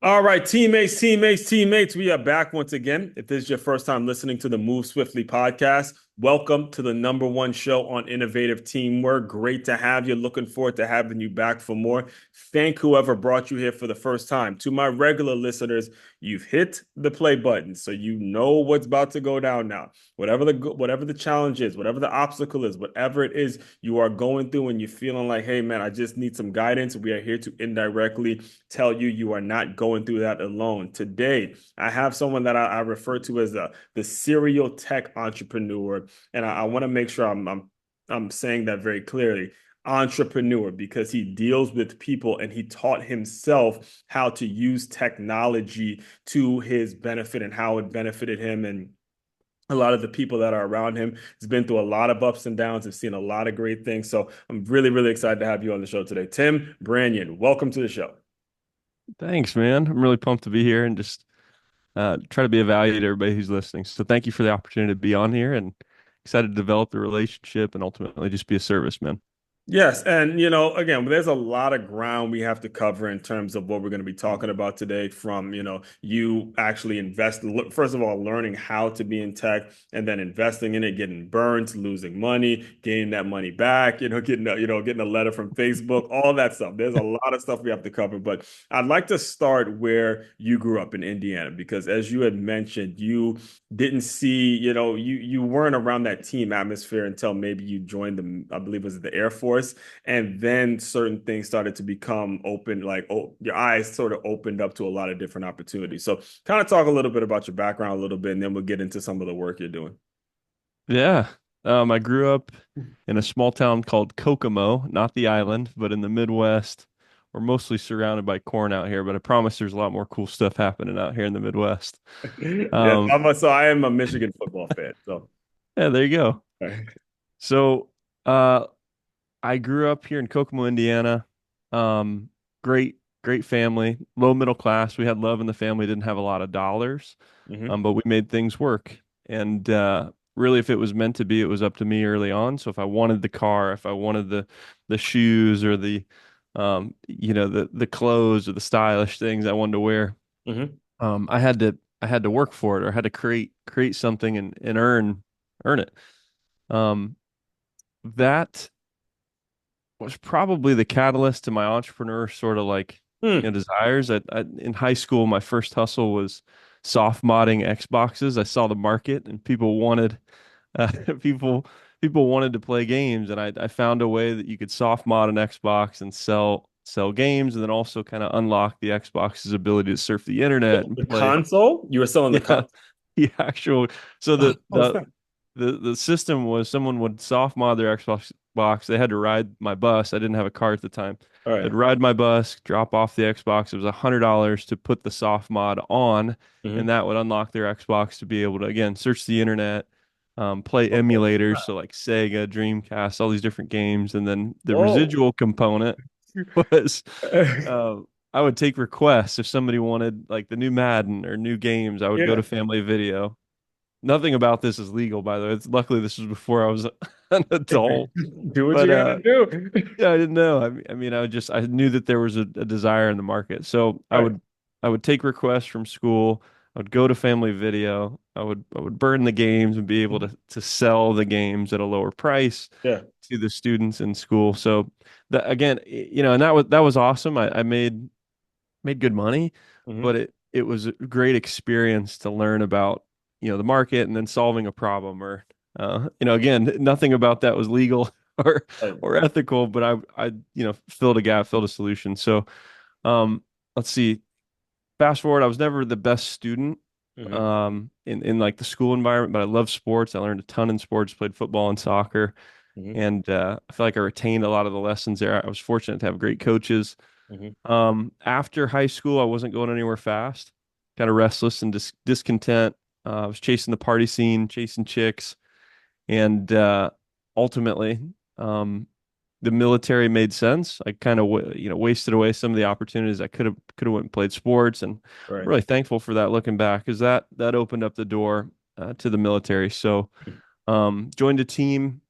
All right, teammates, we are back once again. If this is your first time listening to the Move Swiftly podcast, welcome to the number one show on innovative teamwork. Great to have you. Looking forward to having you back for more. Thank whoever brought you here for the first time. To my regular listeners, you've hit the play button, so you know what's about to go down now. Whatever the challenge is, whatever the obstacle is, whatever it is you are going through and you're feeling like, hey man, I just need some guidance. We are here to indirectly tell you you are not going through that alone. Today, I have someone that I refer to as the serial tech entrepreneur, and I want to make sure I'm saying that very clearly. Entrepreneur, because he deals with people and he taught himself how to use technology to his benefit and how it benefited him and a lot of the people that are around him. He's been through a lot of ups and downs. Have seen a lot of great things. So I'm really, really excited to have you on the show today. Tim Branyan, welcome to the show. Thanks, man. I'm really pumped to be here and just try to be a value to everybody who's listening. So thank you for the opportunity to be on here and excited to develop the relationship and ultimately just be a service, man. Yes, and again, there's a lot of ground we have to cover in terms of what we're going to be talking about today. From you actually first of all, learning how to be in tech, and then investing in it, getting burned, losing money, gaining that money back. Getting a letter from Facebook, all that stuff. There's a lot of stuff we have to cover, but I'd like to start where you grew up in Indiana, because as you had mentioned, you didn't see, you weren't around that team atmosphere until maybe you joined I believe it was the Air Force, and then certain things started to become open, like your eyes sort of opened up to a lot of different opportunities. So kind of talk a little bit about your background a little bit, and then we'll get into some of the work you're doing. Yeah. I grew up in a small town called Kokomo, not the island, but in the Midwest. We're mostly surrounded by corn out here, but I promise there's a lot more cool stuff happening out here in the Midwest. Yes, Um, so I am a Michigan football fan. So yeah, there you go. So, uh, I grew up here in Kokomo, Indiana. Um, great family, low middle class. We had love in the family, didn't have a lot of dollars, hmm but we made things work. And really, if it was meant to be, it was up to me early on. So if I wanted the car, if I wanted the shoes or the clothes or the stylish things I wanted to wear, hmm I had to work for it or I had to create something and earn it. Um, that was probably the catalyst to my entrepreneur sort of like Hmm. desires. In high school, my first hustle was soft modding Xboxes. I saw the market and people wanted uh, people people wanted to play games, and I found a way that you could soft mod an Xbox and sell games, and then also kind of unlock the Xbox's ability to surf the internet and The play. console? You were selling the Yeah, console? the actual. So the Oh, the snap. the system was someone would soft mod their Xbox box. They had to ride my bus. I didn't have a car at the time. All They'd right. ride my bus, drop off the Xbox. It was $100 to put the soft mod on, and hmm that would unlock their Xbox to be able to again search the internet, play Oh, emulators, snap. so like Sega, Dreamcast, all these different games. And then the Whoa. residual component was uh, I would take requests if somebody wanted like the new Madden or new games. I would go Yeah. to Family Video. Nothing about this is legal, by the way. Luckily, this was before I was an adult. Do what But you gotta do. yeah, I didn't know. I mean, I knew that there was a desire in the market. So I Right. would I would take requests from school. I would go to Family Video. I would burn the games and be able to sell the games at a lower price Yeah. to the students in school. So that again, and that was awesome. I made good money, hmm but it was a great experience to learn about, the market and then solving a problem or again, nothing about that was legal or Right. or ethical, but I filled a gap, filled a solution. So um let's see. Fast forward, I was never the best student hmm in like the school environment, but I love sports. I learned a ton in sports, played football and soccer, hmm and I feel like I retained a lot of the lessons there. I was fortunate to have great coaches. hmm After high school, I wasn't going anywhere fast, kind of restless and discontent. I was chasing the party scene, chasing chicks, and ultimately, um, the military made sense. I kind of wasted away some of the opportunities. I could have went and played sports, and I'm Right. really thankful for that looking back, because that opened up the door to the military. So joined a team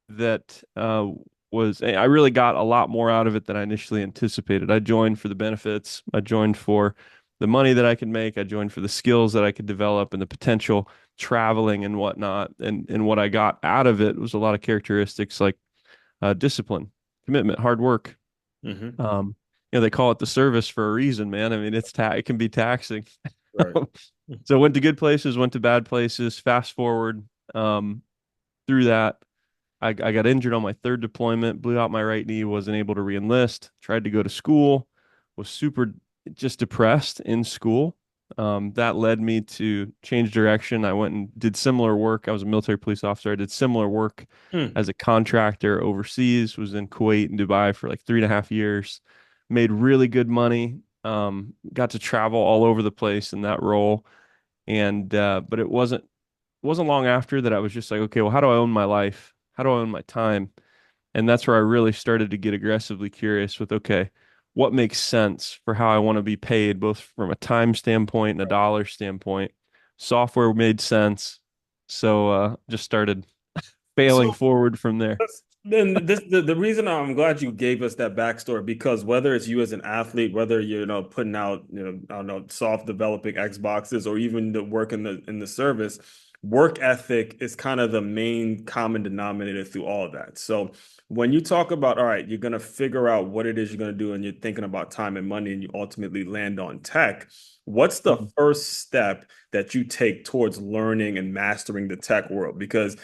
that I really got a lot more out of it than I initially anticipated. I joined for the benefits. I joined for the money that I could make. I joined for the skills that I could develop and the potential traveling and whatnot. And what I got out of it was a lot of characteristics like discipline, commitment, hard work. Hmm. They call it the service for a reason, man. I mean, it can be taxing. Right. So went to good places, went to bad places. Fast forward um, through that, I got injured on my third deployment, blew out my right knee, wasn't able to reenlist, tried to go to school, was super just depressed in school. That led me to change direction. I went and did similar work. I was a military police officer. I did similar work Hmm. as a contractor overseas, was in Kuwait and Dubai for like 3.5 years, made really good money, got to travel all over the place in that role. And but it wasn't long after that I was just like, okay, well, how do I own my life? How do I own my time? And that's where I really started to get aggressively curious with, okay, what makes sense for how I want to be paid, both from a time standpoint and a dollar standpoint. Software made sense. So just started failing So forward from there. then the reason I'm glad you gave us that backstory because whether it's you as an athlete, whether you're putting out I don't know soft developing Xboxes or even the work in the service, work ethic is kind of the main common denominator through all of that. So when you talk about all right, you're gonna figure out what it is you're gonna do, and you're thinking about time and money, and you ultimately land on tech. What's the Mhm. first step that you take towards learning and mastering the tech world? Because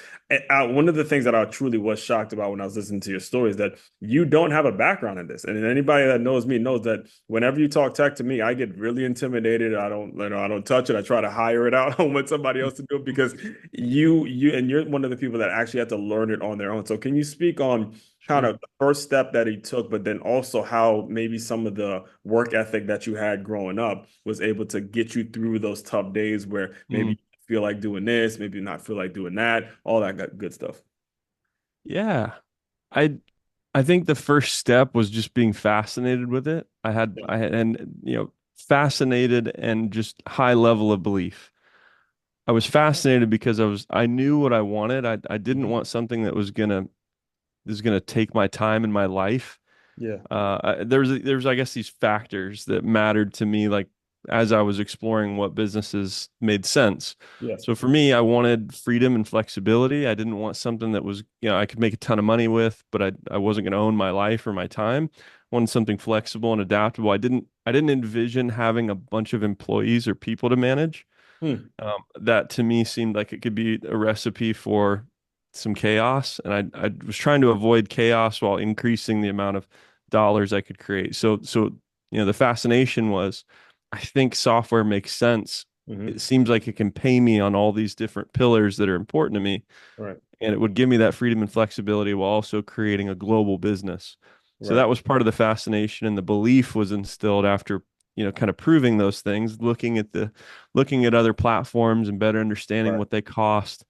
one of the things that I truly was shocked about when I was listening to your story is that you don't have a background in this. And anybody that knows me knows that whenever you talk tech to me, I get really intimidated. I don't touch it. I try to hire it out. I want somebody else to do it because you're one of the people that actually had to learn it on their own. So can you speak on kind Sure. of the first step that he took, but then also how maybe some of the work ethic that you had growing up was able to get you through those tough days where maybe Mm. feel like doing this, maybe not feel like doing that, all that good stuff. Yeah. I I think the first step was just being fascinated with it. Yeah. And fascinated and just high level of belief. I was fascinated because I knew what I wanted. I didn't Mhm. want something that was gonna take my time and my life. Yeah. There's I guess these factors that mattered to me, like as I was exploring what businesses made sense. Yes. So for me, I wanted freedom and flexibility. I didn't want something that was, I could make a ton of money with, but I wasn't going to own my life or my time. I wanted something flexible and adaptable. I didn't envision having a bunch of employees or people to manage. Hmm. That to me seemed like it could be a recipe for some chaos, and I was trying to avoid chaos while increasing the amount of dollars I could create. So the fascination was, I think software makes sense. It Hmm. seems like it can pay me on all these different pillars that are important to me, Right. and it would give me that freedom and flexibility while also creating a global business. So Right. that was part of the fascination, and the belief was instilled after, kind of proving those things, looking at other platforms and better understanding Right. what they cost.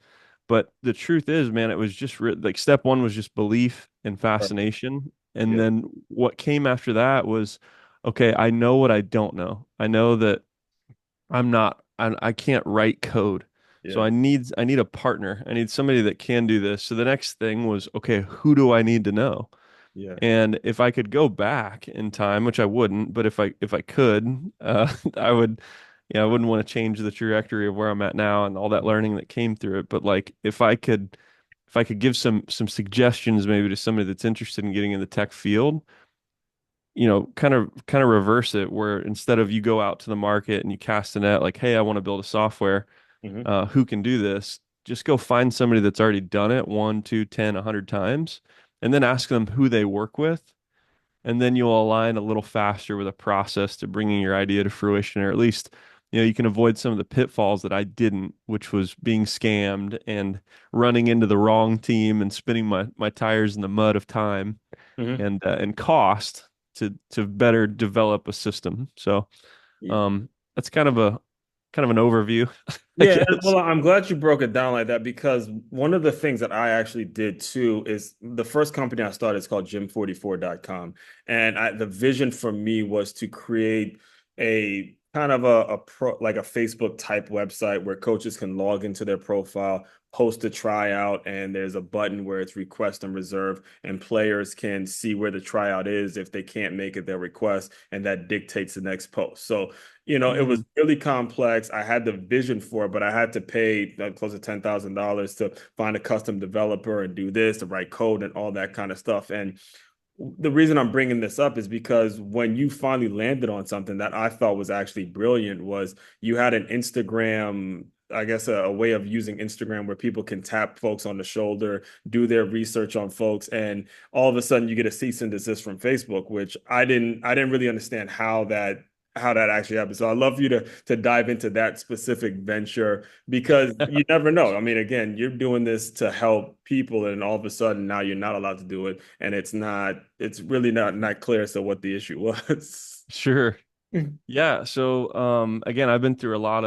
But the truth is, man, it was just like step one was just belief and Right. fascination. And Yeah. then what came after that was, okay, I know what I don't know. I know that I can't write code. So Yeah. I need a partner. I need somebody that can do this. So the next thing was, okay, who do I need to know? Yeah. And if I could go back in time, which I wouldn't, but if I could, I would, I wouldn't want to change the trajectory of where I'm at now and all that learning that came through it. But like if I could give some suggestions maybe to somebody that's interested in getting in the tech field, kind of reverse it where instead of you go out to the market and you cast a net like, hey, I want to build a software, Hmm. who can do this? Just go find somebody that's already done it one, two, 10, 100 times, and then ask them who they work with. And then you'll align a little faster with a process to bringing your idea to fruition, or at least, you can avoid some of the pitfalls that I didn't, which was being scammed and running into the wrong team and spinning my tires in the mud of time Hmm. and cost to better develop a system. So that's kind of an overview, I Yeah, and guess. well, I'm glad you broke it down like that because one of the things that I actually did too is the first company I started is called gym44.com. And the vision for me was to create a kind of a pro like a Facebook type website where coaches can log into their profile, post a tryout, and there's a button where it's request and reserve, and players can see where the tryout is. If they can't make it, they'll request, and that dictates the next post. So, it was Mm, really complex. I had the vision for it, but I had to pay close to $10,000 to find a custom developer and do this, to write code and all that kind of stuff. And the reason I'm bringing this up is because when you finally landed on something that I thought was actually brilliant was you had an Instagram, I guess a way of using Instagram where people can tap folks on the shoulder, do their research on folks, and all of a sudden you get a cease and desist from Facebook, which I didn't really understand how that actually happened. So I'd love for you to dive into that specific venture because you never know. I mean, again, you're doing this to help people, and all of a sudden now you're not allowed to do it, and it's really not clear as to what the issue was. sure. Yeah. So, again, I've been through a lot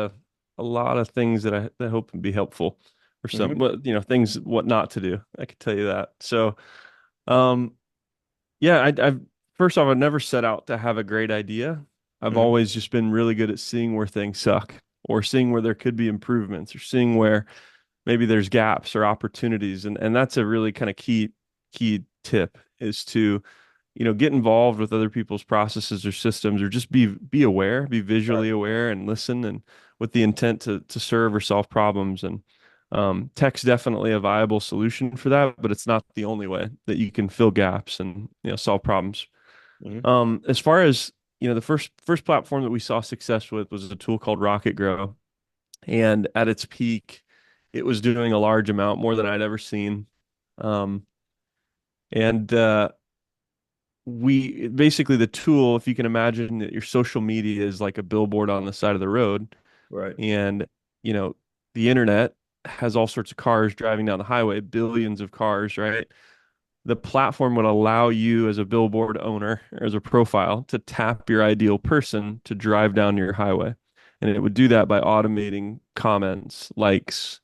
of things that I hope can be helpful or some, Hmm. things what not to do. I can tell you that. So, um, yeah, I've first off, I've never set out to have a great idea. I've Hmm. always just been really good at seeing where things suck or seeing where there could be improvements or seeing where maybe there's gaps or opportunities. And that's a really kind of key tip is to, get involved with other people's processes or systems or just be aware, be Right. visually aware and listen and with the intent to serve or solve problems. And tech's definitely a viable solution for that, but it's not the only way that you can fill gaps and solve problems. Hmm. As far as the first platform that we saw success with was a tool called Rocket Grow, and at its peak, it was doing a large amount more than I'd ever seen. Um, and we basically the tool, if you can imagine that your social media is like a billboard on the side of the road, Right. and you know the internet has all sorts of cars driving down the highway, billions of cars, right? The platform would allow you as a billboard owner or as a profile to tap your ideal person to drive down your highway. And it would do that by automating comments, likes,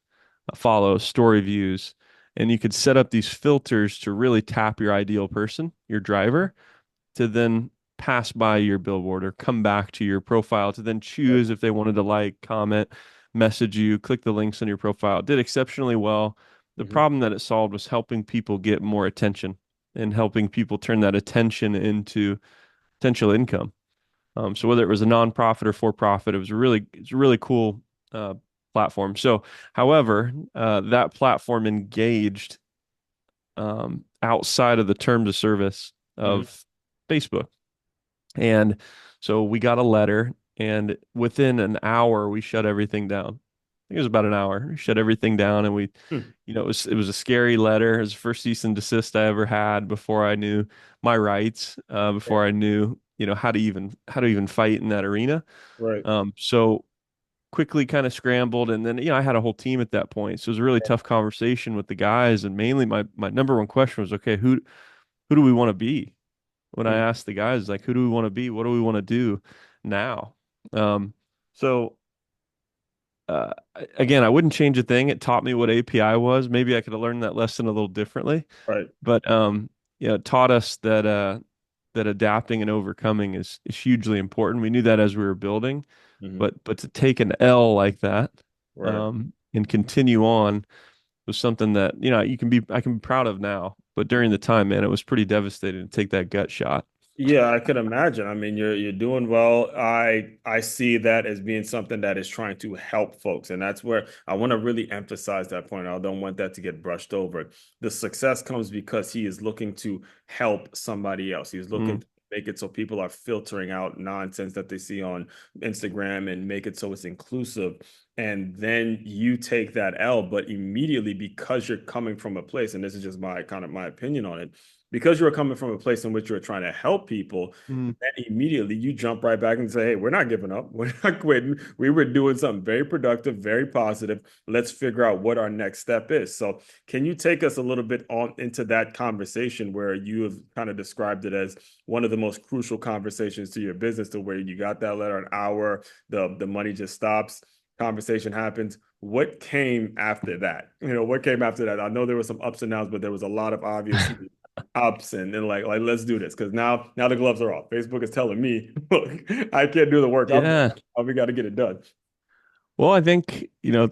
follows, story views. And you could set up these filters to really tap your ideal person, your driver, to then pass by your billboard or come back to your profile to then Right. choose if they wanted to like, comment, message you, click the links on your profile. It did exceptionally well. The Hmm. problem that it solved was helping people get more attention and helping people turn that attention into potential income. So whether it was a nonprofit or for profit, it's a really cool uh, platform. So, however, that platform engaged outside of the terms of service Hmm. of Facebook. And so we got a letter, and within an hour, we shut everything down. I think it was about an hour. We shut everything down, and it was a scary letter. It was the first cease and desist I ever had before I knew my rights, before I knew, how to even fight in that arena. Right. So quickly kind of scrambled, and then I had a whole team at that point, so it was a really tough conversation with the guys, and mainly my number one question was, okay, who do we want to be? When I Mm. asked the guys, like, who do we want to be? What do we want to do now? Um, so again, I wouldn't change a thing. It taught me what API was. Maybe I could have learned that lesson a little differently, Right. but it taught us that adapting and overcoming is hugely important. We knew that as we were building, Hmm. but to take an L like that Right. and continue on was something that I can be proud of now. But during the time, man, it was pretty devastating to take that gut shot. Yeah, I could imagine. I mean, you're doing well. I see that as being something that is trying to help folks, and that's where I want to really emphasize that point. I don't want that to get brushed over. The success comes because he is looking to help somebody else. He's looking Mm, to make it so people are filtering out nonsense that they see on Instagram and make it so it's inclusive. And then you take that L, but immediately because you're coming from a place, and this is just my opinion on it, because you're coming from a place in which you're trying to help people, mm, then immediately you jump right back and say, hey, we're not giving up. We're not quitting. We were doing something very productive, very positive. Let's figure out what our next step is. So can you take us a little bit on into that conversation where you have kind of described it as one of the most crucial conversations to your business, to where you got that letter, an hour, the money just stops, conversation happens. What came after that? What came after that? I know there were some ups and downs, but there was a lot of obvious option and like let's do this because now the gloves are off. Facebook is telling me, look, I can't do the work. Yeah. We got to get it done. Well, I think,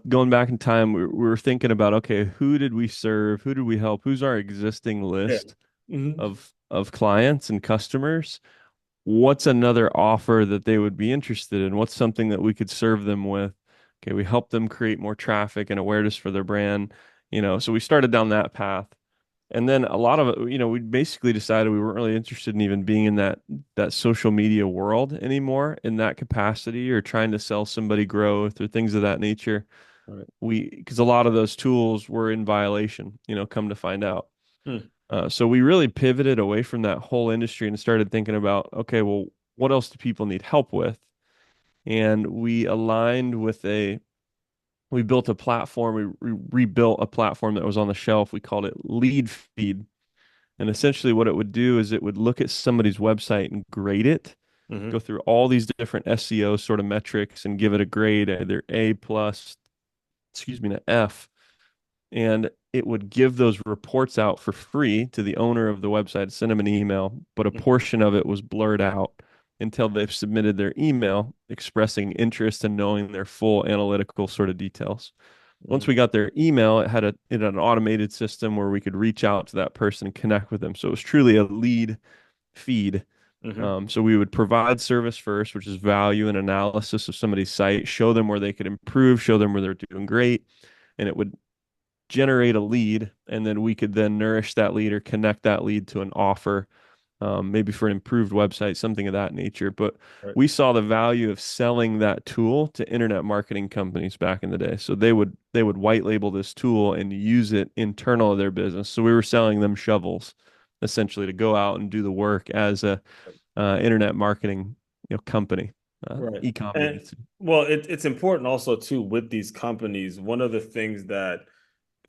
going back in time, we were thinking about, okay, who did we serve? Who did we help? Who's our existing Yeah. list Hmm. of clients and customers? What's another offer that they would be interested in? What's something that we could serve them with? Okay, we help them create more traffic and awareness for their brand, so we started down that path. And then a lot of it, we basically decided we weren't really interested in even being in that social media world anymore in that capacity or trying to sell somebody growth or things of that nature. Right. Because a lot of those tools were in violation, come to find out. Hmm. So we really pivoted away from that whole industry and started thinking about, okay, well, what else do people need help with? And we built a platform. We rebuilt a platform that was on the shelf. We called it Lead Feed. And essentially, what it would do is it would look at somebody's website and grade it, go Hmm. through all these different SEO sort of metrics and give it a grade, either A plus, excuse me, an F. And it would give those reports out for free to the owner of the website, send them an email, but a portion of it was blurred out until they've submitted their email expressing interest and knowing their full analytical sort of details. Once Hmm. we got their email, it had an automated system where we could reach out to that person and connect with them. So it was truly a lead feed. Hmm. So we would provide service first, which is value and analysis of somebody's site, show them where they could improve, show them where they're doing great, and it would generate a lead, and then we could then nourish that lead or connect that lead to an offer, maybe for an improved website, something of that nature. But Right. we saw the value of selling that tool to internet marketing companies back in the day. So they would white label this tool and use it internal to their business. So we were selling them shovels, essentially, to go out and do the work as a internet marketing company, Right. e-com And agency. well, it's important also too with these companies. One of the things that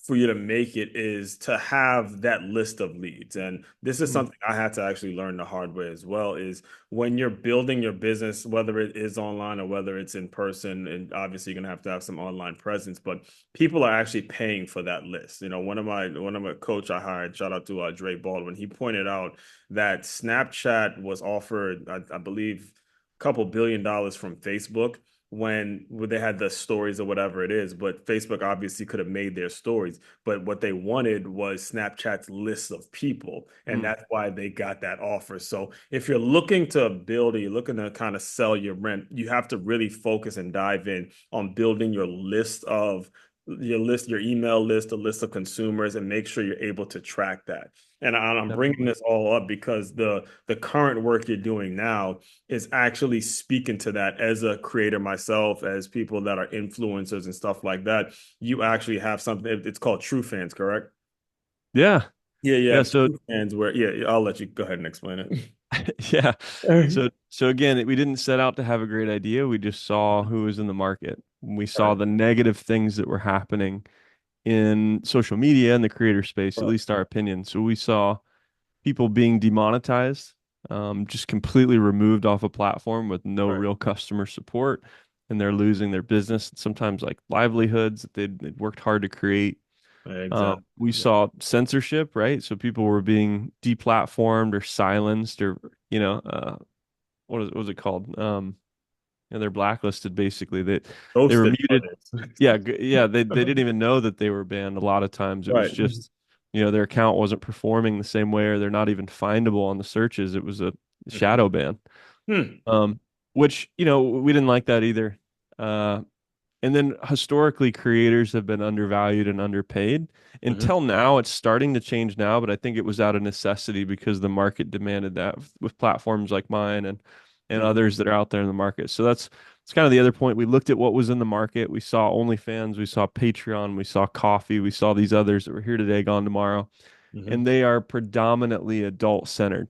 for you to make it is to have that list of leads. And this is Mm. something I had to actually learn the hard way as well, is when you're building your business, whether it is online or whether it's in person, and obviously you're gonna have to have some online presence, but people are actually paying for that list. One of my coach I hired, shout out to Dre Baldwin, he pointed out that Snapchat was offered, I believe, a couple $1 billion from Facebook when they had the stories or whatever it is. But Facebook obviously could have made their stories, but what they wanted was Snapchat's list of people, and Mm. that's why they got that offer. So if you're looking to build or you're looking to kind of sell your rent, you have to really focus and dive in on building your email list, a list of consumers, and make sure you're able to track that. And I'm bringing Definitely. this all up because the current work you're doing now is actually speaking to that as a creator myself, as people that are influencers and stuff like that. You actually have something, it's called True Fans, correct? Yeah. Yeah, you Yeah. have So True Fans where, yeah, I'll let you go ahead and explain it. yeah. So again, we didn't set out to have a great idea. We just saw who was in the market. We saw Right, the negative things that were happening in social media and the creator space, at right, least our opinion. So we saw people being demonetized, just completely removed off a platform with no right. real customer support, and they're losing their business, sometimes like livelihoods that they'd worked hard to create. Exactly. We Yeah. saw censorship, right? So people were being deplatformed or silenced, or what was it called? They're blacklisted basically. They were Ghosted muted. others. Yeah, yeah. They didn't even know that they were banned. A lot of times it was Right. just, their account wasn't performing the same way, or they're not even findable on the searches. It was a Mhm. shadow ban. Hmm. Um, which we didn't like that either. Uh, and then historically, creators have been undervalued and underpaid. Mhm. Until now, it's starting to change now, but I think it was out of necessity because the market demanded that with platforms like mine and Mhm. others that are out there in the market. So that's kind of the other point. We looked at what was in the market. We saw OnlyFans, we saw Patreon, we saw Coffee, we saw these others that were here today, gone tomorrow, and Mhm. they are predominantly adult centered.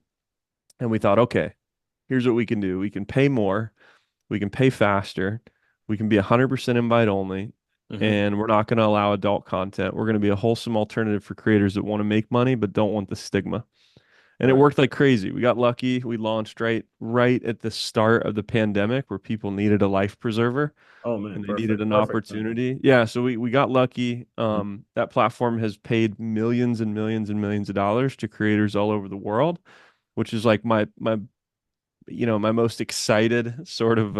And we thought, okay, here's what we can do. We can pay more, we can pay faster. We can be 100% invite only. Mhm. And we're not going to allow adult content. We're going to be a wholesome alternative for creators that want to make money but don't want the stigma. And it Right. worked like crazy. We got lucky. We launched right at the start of the pandemic where people needed a life preserver Oh man, and they needed perfect, an perfect timing. opportunity. Yeah, so we got lucky. Mhm. That platform has paid millions and millions and millions of dollars to creators all over the world, which is like my most excited sort of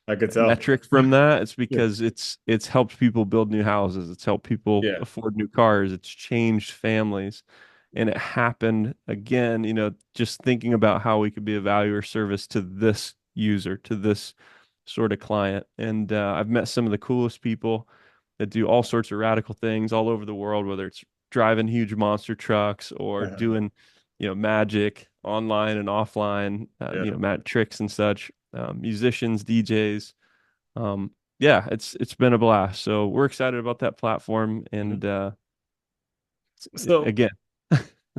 I could tell. metric from that. It's because it's helped people build new houses. It's helped people Yeah. afford new cars. It's changed families. And it happened again, just thinking about how we could be a value or service to this user, to this sort of client. And I've met some of the coolest people that do all sorts of radical things all over the world, whether it's driving huge monster trucks or doing, magic online and offline, Yeah. tricks and such, musicians, DJs. Um, yeah, it's been a blast. So we're excited about that platform. Mhm. And So again,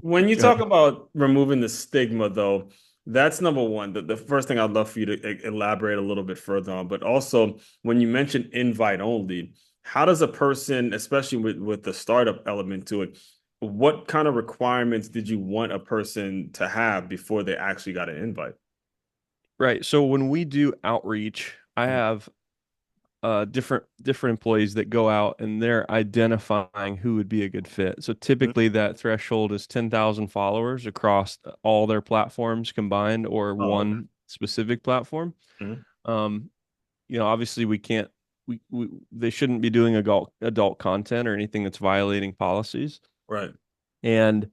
when you go ahead. talk about removing the stigma, though, that's number one. The first thing I'd love for you to elaborate a little bit further on, but also when you mention invite only, how does a person, especially with the startup element to it, what kind of requirements did you want a person to have before they actually got an invite? Right. So when we do outreach, I Mhm. have different employees that go out and they're identifying who would be a good fit. So typically that threshold is 10,000 followers across all their platforms combined or Oh, okay. one specific platform. Mhm. Um, obviously we can't we they shouldn't be doing adult content or anything that's violating policies. Right. And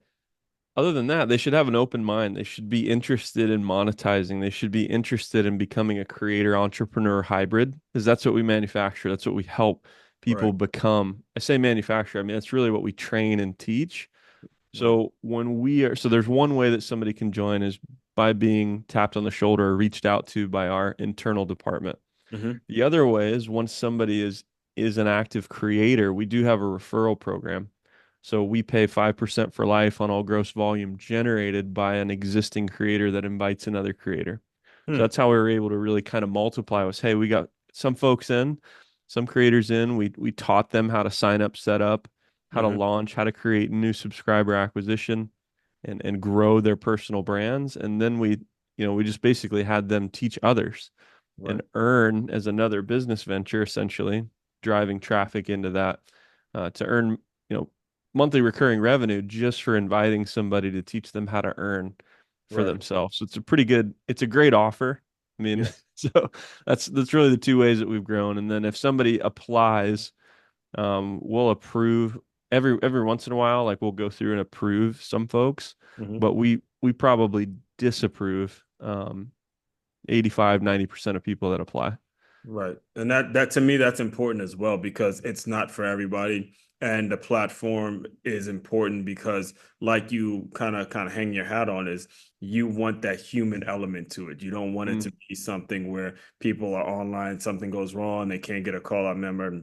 other than that, they should have an open mind. They should be interested in monetizing. They should be interested in becoming a creator entrepreneur hybrid because that's what we manufacture. That's what we help Right. people become. I say manufacture, I mean, that's really what we train and teach. Right. So there's one way that somebody can join is by being tapped on the shoulder or reached out to by our internal department. Hmm. The other way is once somebody is an active creator, we do have a referral program. So we pay 5% for life on all gross volume generated by an existing creator that invites another creator. So Hmm. that's how we were able to really kind of multiply was, hey, we got some folks in, some creators in. We taught them how to sign up, set up, how to Hmm. launch, how to create new subscriber acquisition and grow their personal brands. And then we just basically had them teach others Right. and earn as another business venture, essentially driving traffic into that to earn, you know, monthly recurring revenue just for inviting somebody to teach them how to earn for Right. themselves. So it's a great offer. I mean, Yeah. so that's really the two ways that we've grown. And then if somebody applies, we'll approve every once in a while, like we'll go through and approve some folks, Hmm. but we probably disapprove 85-90% of people that apply. Right. And that to me that's important as well because it's not for everybody and the platform is important because like you kind of hang your hat on is you want that human element to it. You don't want it Mm, to be something where people are online, something goes wrong, they can't get a call. I remember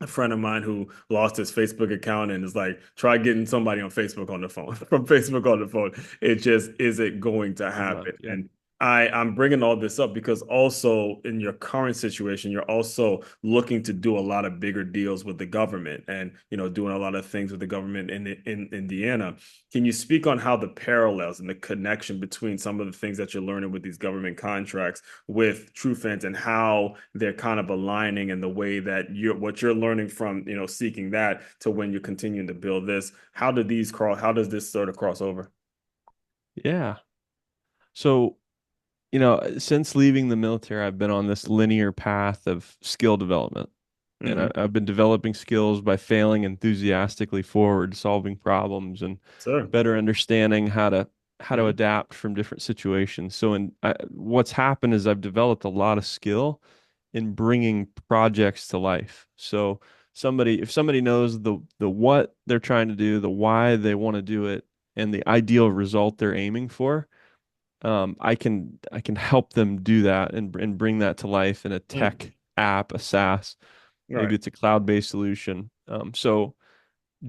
a friend of mine who lost his Facebook account and is like, try getting somebody on Facebook on the phone from Facebook on the phone. It just isn't going to good luck. happen. Yeah. And I'm bringing all this up because also in your current situation, you're also looking to do a lot of bigger deals with the government and, doing a lot of things with the government in Indiana. Can you speak on how the parallels and the connection between some of the things that you're learning with these government contracts with TrueFence and how they're kind of aligning in the way that what you're learning from, seeking that to when you're continuing to build this? How does this sort of cross over? Yeah. So, since leaving the military, I've been on this linear path of skill development. And Hmm. I've been developing skills by failing enthusiastically forward, solving problems, and Sir. better understanding how to Hmm. adapt from different situations. So, what's happened is I've developed a lot of skill in bringing projects to life. So, if somebody knows the what they're trying to do, the why they want to do it, and the ideal result they're aiming for, I can help them do that and bring that to life in a Mm. tech app, a SaaS. Maybe Right. it's a cloud-based solution. So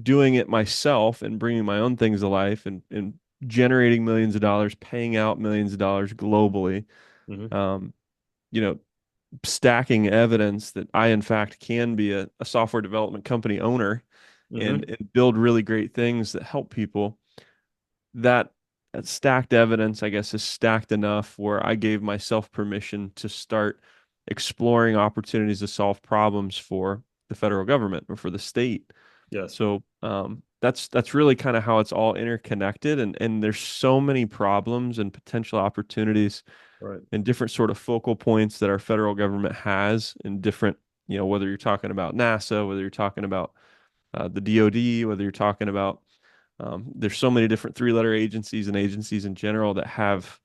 doing it myself and bringing my own things to life and generating millions of dollars, paying out millions of dollars globally, Hmm. um, you know, stacking evidence that I, in fact, can be a software development company owner Hmm. and build really great things that help people. That stacked evidence, I guess, is stacked enough where I gave myself permission to start exploring opportunities to solve problems for the federal government or for the state. Yes. So that's really kind of how it's all interconnected, and there's so many problems and potential opportunities Right. and different sort of focal points that our federal government has in different, whether you're talking about NASA, whether you're talking about the DoD, whether you're talking about there's so many different three-letter agencies and agencies in general that have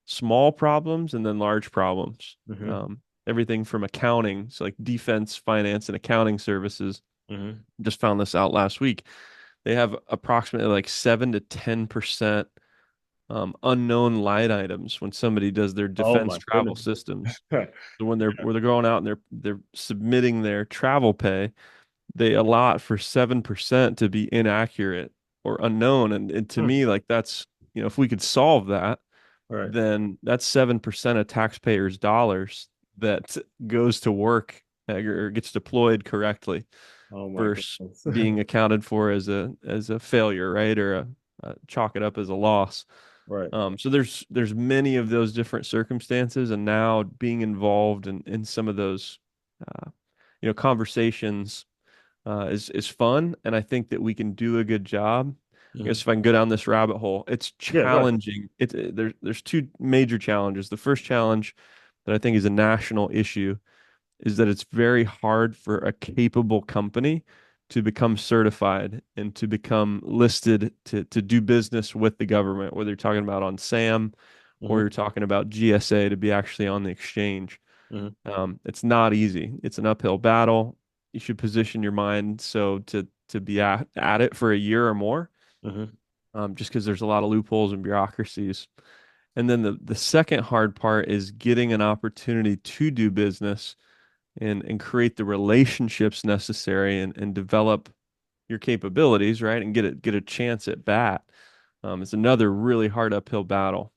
small problems and then large problems. Mm-hmm. Everything from accounting, so like defense, finance, and accounting services. Mm-hmm. Just found this out last week. They have approximately like 7 to 10% unknown line items when somebody does their Oh defense my travel goodness. systems. So when they're going out and they're submitting their travel pay, they allot for 7% to be inaccurate or unknown. And to Hmm. me, like that's, if we could solve that, Right. then that's 7% of taxpayers' dollars that goes to work or gets deployed correctly Oh my versus goodness. being accounted for as a failure, right? Or chalk it up as a loss. Right. So there's many of those different circumstances, and now being involved in some of those uh, conversations is fun, and I think that we can do a good job. I Mm-hmm. guess if I can go down this rabbit hole, it's Yeah, go ahead. challenging. There's two major challenges. The first challenge that I think is a national issue is that it's very hard for a capable company to become certified and to become listed to do business with the government, whether you're talking about on SAM or Mm-hmm. you're talking about GSA to be actually on the exchange. Mm-hmm. It's not easy. It's an uphill battle. You should position your mind so to be at it for a year or more, Mm-hmm. just because there's a lot of loopholes and bureaucracies. And then the second hard part is getting an opportunity to do business and create the relationships necessary and develop your capabilities, right? And get a chance at bat. It's another really hard uphill battle.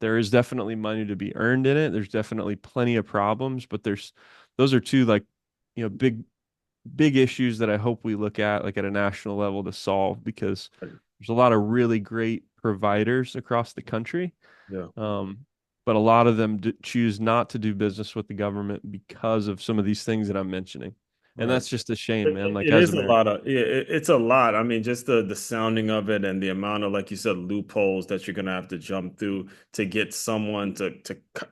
There is definitely money to be earned in it. There's definitely plenty of problems, but those are two like, big issues that I hope we look at like at a national level to solve because there's a lot of really great providers across the country. Yeah. Um, but a lot of them choose not to do business with the government because of some of these things that I'm mentioning. And Right. that's just a shame, man. Like It as is a lot Americans. of it's a lot. I mean, just the sounding of it and the amount of, like you said, loopholes that you're gonna have to jump through to get someone to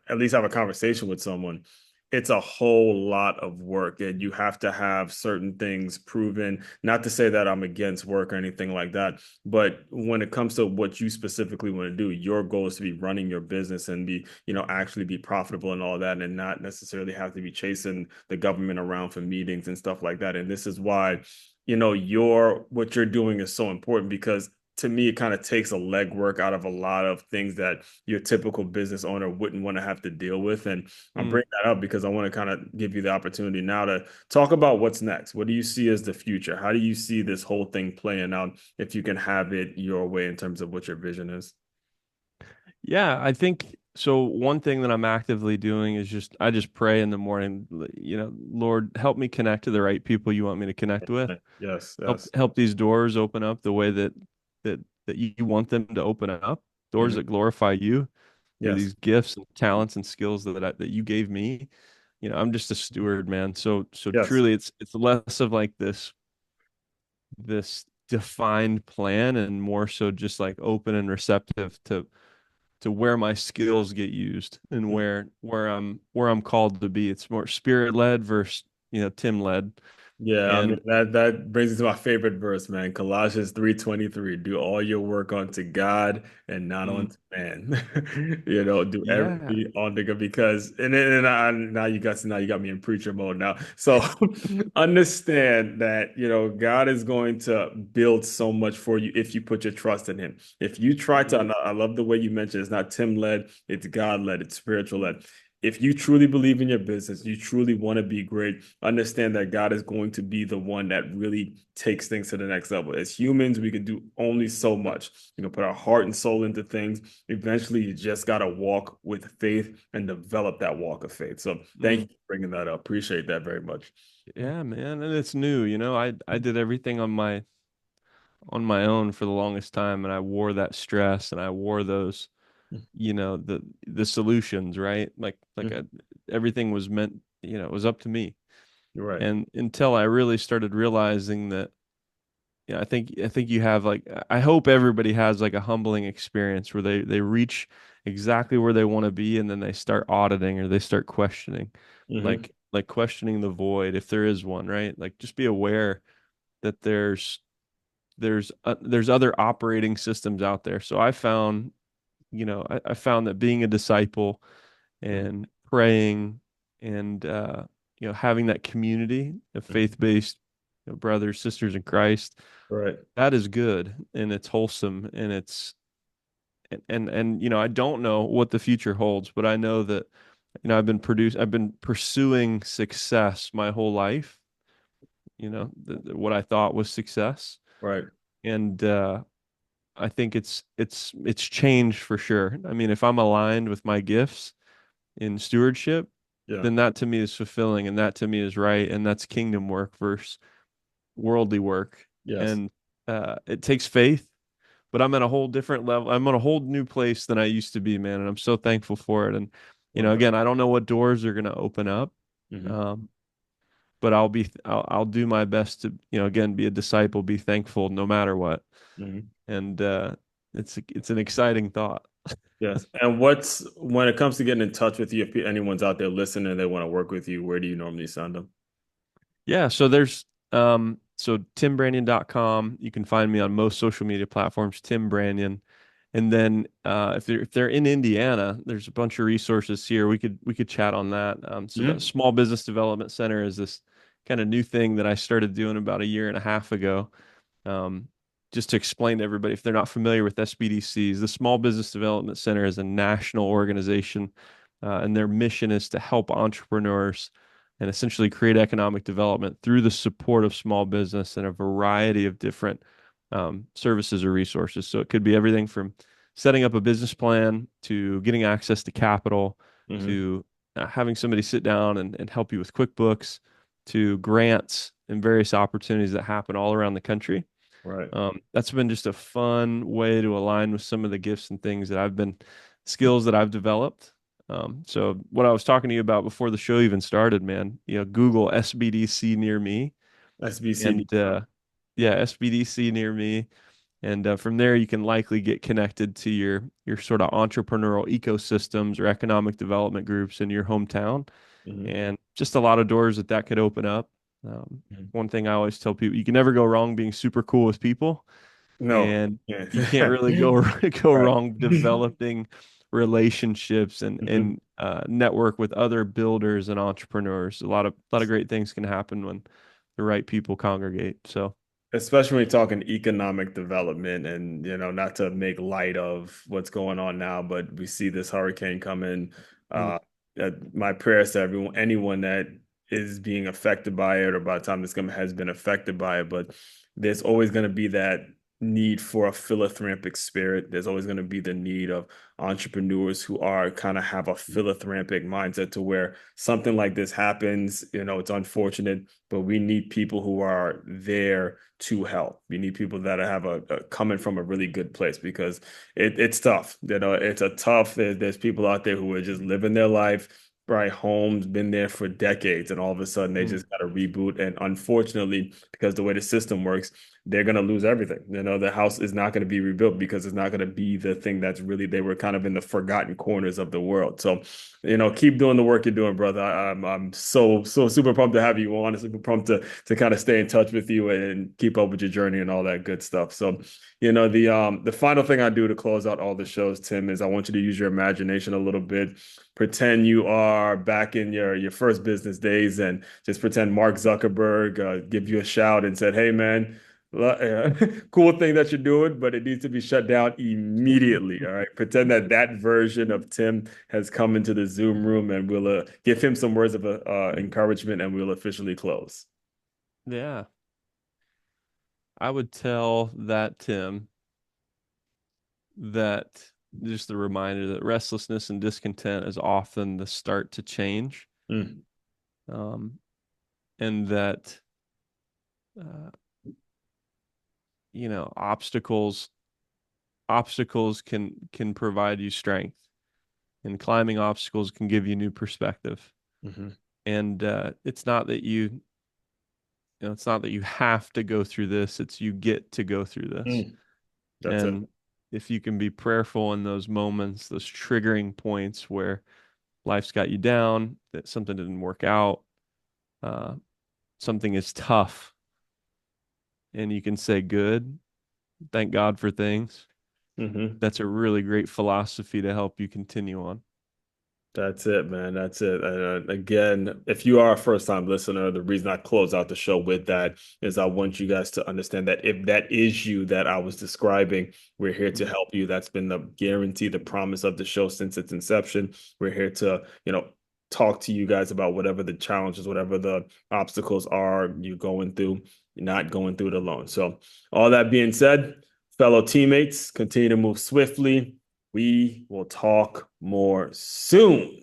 at least have a conversation with someone. It's a whole lot of work, and you have to have certain things proven. Not to say that I'm against work or anything like that, but when it comes to what you specifically want to do, your goal is to be running your business and be, actually be profitable and all that, and not necessarily have to be chasing the government around for meetings and stuff like that. And this is why, your what you're doing is so important because to me, it kind of takes a legwork out of a lot of things that your typical business owner wouldn't want to have to deal with. And I Mm. bring that up because I want to kind of give you the opportunity now to talk about what's next. What do you see as the future? How do you see this whole thing playing out if you can have it your way in terms of what your vision is? Yeah, I think so. One thing that I'm actively doing is I just pray in the morning, Lord, help me connect to the right people you want me to connect with. Yes, Help yes, help these doors open up the way that you want them to open up. Doors hmm that glorify you through yes, these gifts and talents and skills that you gave me. I'm just a steward, man. So yes. truly it's less of like this defined plan and more so just like open and receptive to where my skills get used and where I'm called to be. It's more spirit led versus, Tim led. Yeah, I mean And that brings me to my favorite verse, man. Colossians 3:23. Do all your work unto God and not mm, unto man. Do yeah. everything on the God because now you got me in preacher mode now. So understand that God is going to build so much for you if you put your trust in him. If you try to, Mm, and I love the way you mentioned it's not Tim led, it's God led, it's spiritual led. If you truly believe in your business, you truly want to be great, understand that God is going to be the one that really takes things to the next level. As humans, we can do only so much. Put our heart and soul into things. Eventually, you just got to walk with faith and develop that walk of faith. So, thank you mm. for bringing that up. Appreciate that very much. Yeah, man. And it's new, I did everything on my own for the longest time, and I wore that stress and I wore those, the solutions, right? Everything was meant, it was up to me. You're right. And until I really started realizing that, I think you have like, I hope everybody has like a humbling experience where they reach exactly where they want to be, and then they start auditing or they start questioning, Hmm. like questioning the void if there is one, right? Like just be aware that there's other operating systems out there. So I found that being a disciple Hmm. and praying and having that community of faith-based brothers, sisters in Christ, Right. that is good and it's wholesome and I don't know what the future holds, but I know that I've been pursuing success my whole life, what I thought was success. Right. And I think it's changed for sure. I mean, if I'm aligned with my gifts in stewardship, Yeah. then that to me is fulfilling and that to me is right. And that's kingdom work versus worldly work. Yes. And it takes faith, but I'm at a whole different level. I'm on a whole new place than I used to be, man. And I'm so thankful for it. And, One hundred. again, I don't know what doors are going to open up. Mm-hmm. Um, but I'll do my best to, again, be a disciple, be thankful no matter what. Mm-hmm. And it's an exciting thought. Yes. And what's when it comes to getting in touch with you, if anyone's out there listening and they want to work with you, where do you normally send them? Yeah, so there's so timbranyan.com. You can find me on most social media platforms, Tim Branyan. And then if they're in Indiana, there's a bunch of resources here. We could chat on that. So that Mm-hmm. Small Business Development Center is this kind of new thing that I started doing about a year and a half ago. Um, just to explain to everybody, if they're not familiar with SBDCs, the Small Business Development Center is a national organization, and their mission is to help entrepreneurs and essentially create economic development through the support of small business and a variety of different services or resources. So it could be everything from setting up a business plan to getting access to capital Mm-hmm. to having somebody sit down and help you with QuickBooks to grants and various opportunities that happen all around the country. Right. That's been just a fun way to align with some of the gifts and things that skills that I've developed. So what I was talking to you about before the show even started, man, Google SBDC near me, SBC. and yeah, SBDC near me, and from there you can likely get connected to your sort of entrepreneurial ecosystems or economic development groups in your hometown, Mm-hmm. and just a lot of doors that could open up. One thing I always tell people, you can never go wrong being super cool with people, No. and Yeah. you can't really go go Right. wrong developing relationships and network with other builders and entrepreneurs. A lot of great things can happen when the right people congregate. So, Especially when you're talking economic development and, not to make light of what's going on now, but we see this hurricane coming. mm, My prayers to anyone that is being affected by it or by the time this has been affected by it, but there's always going to be that need for a philanthropic spirit. There's always going to be the need of entrepreneurs who are kind of have a philanthropic mindset to where something like this happens, it's unfortunate, but we need people who are there to help. We need people that have a coming from a really good place because it's tough. It's a tough. There's people out there who are just living their life, right? Homes been there for decades, and all of a sudden they mm, just got to reboot. And unfortunately, because the way the system works, they're gonna lose everything. The house is not gonna be rebuilt because it's not gonna be the thing that's really they were kind of in the forgotten corners of the world. So, keep doing the work you're doing, brother. I'm so super pumped to have you on. Super pumped to kind of stay in touch with you and keep up with your journey and all that good stuff. So, the final thing I do to close out all the shows, Tim, is I want you to use your imagination a little bit. Pretend you are back in your first business days and just pretend Mark Zuckerberg give you a shout and said, "Hey, man." Cool thing that you're doing, but it needs to be shut down immediately. All right. Pretend that version of Tim has come into the Zoom room and we'll give him some words of encouragement and we'll officially close. yeah, I would tell that Tim that just the reminder that restlessness and discontent is often the start to change, Mm, um, and that uh, obstacles can provide you strength, and climbing obstacles can give you new perspective. Mm-hmm. And it's not that you have to go through this, it's you get to go through this. Mm, that's it. And if you can be prayerful in those moments, those triggering points where life's got you down, that something didn't work out, uh, something is tough, and you can say, good, thank God for things. Mm-hmm. That's a really great philosophy to help you continue on. That's it, man. That's it. Again, if you are a first-time listener, the reason I close out the show with that is I want you guys to understand that if that is you that I was describing, we're here to help you. That's been the guarantee, the promise of the show since its inception. We're here to, talk to you guys about whatever the challenges, whatever the obstacles are you're going through. You're not going through it alone. So, all that being said, fellow teammates, continue to move swiftly. We will talk more soon.